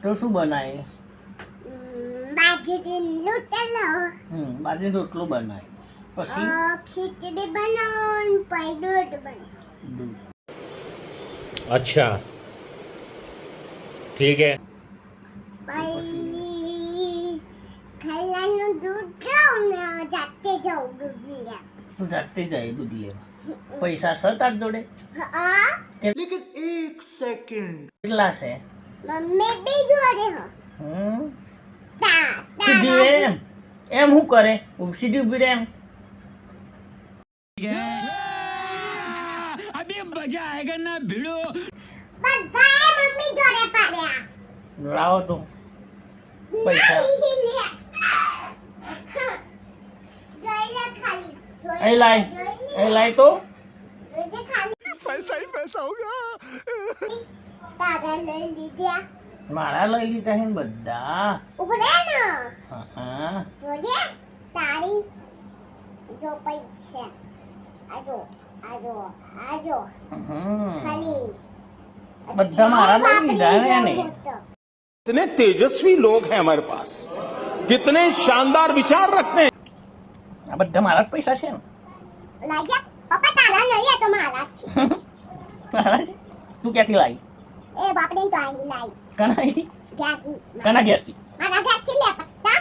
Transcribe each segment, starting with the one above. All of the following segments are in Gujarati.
તો શું બનાય? બાજરીનો રોટલો. બાજરી રોટલો બનાય. પછી ખીચડી બનાવો, પછી દૂધ બનાવો. દૂધ. अच्छा ठीक है પછી ખલ્લાનું દૂધ લાવો ને જાતે જાઉં દૂધ લેવા. તું જાતે જાય દૂધ લેવા. પૈસા છે તાર જોડે? હા, लेकिन एक सेकंड કેટલા છે? મમ્મી બી જોડે હો. સીધી રે એમ એમ શું કરે? સીધી ઉભી રે એમ. अभी मजा आएगा ना भिड़ो. બધાએ મમ્મી જોડે પાડ્યા. લાવો તો પૈસા. અહીં લાય, અહીં લાય તો. पैसा ही पैसा होगा તારા લઈ લીધા. મારા લઈ લીધા છે ને બધા. ઉભો રહે ને. હા જોજે તારી જો પૈસા આજો આજો આજો ખાલી બધા મારા લઈ લીધા ને એને. कितने तेजस्वी लोग हैं हमारे पास कितने शानदार विचार रखते हैं આ બધા મારા જ પૈસા છે ને. લાગ્યા પપ્પા તારા નહીં આ તો મારા જ છે. મારા છે? તું ક્યાંથી લાવી? એ બાપડે તો આની લાઈ કના અહીંથી? ક્યાંથી કના ઘેરથી? મારા ઘરથી લે પત્તા.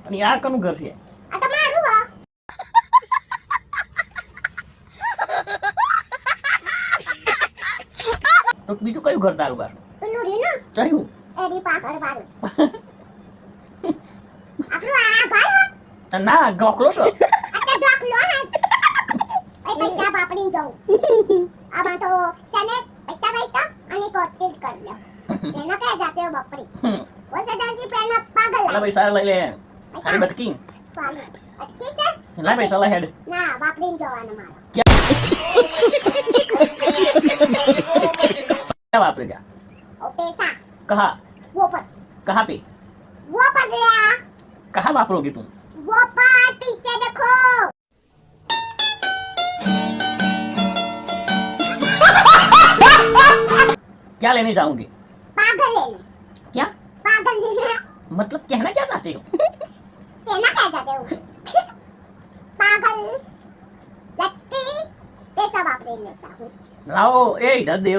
અને આ કનું ઘર છે? આ તો મારું હો. તો બીજું કયું ઘર તારું પાછું? પેલું રે ને કયું? એની પાછળ વાળું. આપણું આ ઘર હો. ના ગોખલો છો. આ તો ઢોકલો હે. એ પૈસા બાપડી દઉં. આમાં તો તને પૈસા પૈસા અને કોટેજ કરી લો. એનો કઈ જાતે બાપડી. વસદાસી પેનો પાગલ. પેલા પૈસા લઈ લે. અરે બટકી પાગલ. અટકી છે? લાય પૈસા લઈ હેડ. ના બાપડીને જોવાનું મારો. क्या वापरे जा? ઓ પૈસા कहा वो पर कहाँ पे? गया कहाँ वापरोगे तुम? वो पर पीछे देखो. क्या लेने जाओगे? पागल लेने. क्या पागल लेना. मतलब कहना क्या चाहते हो? कहना क्या चाहते हो? पागल लगती पैसा बाप ले लेता हूँ. लाओ ए इधर दे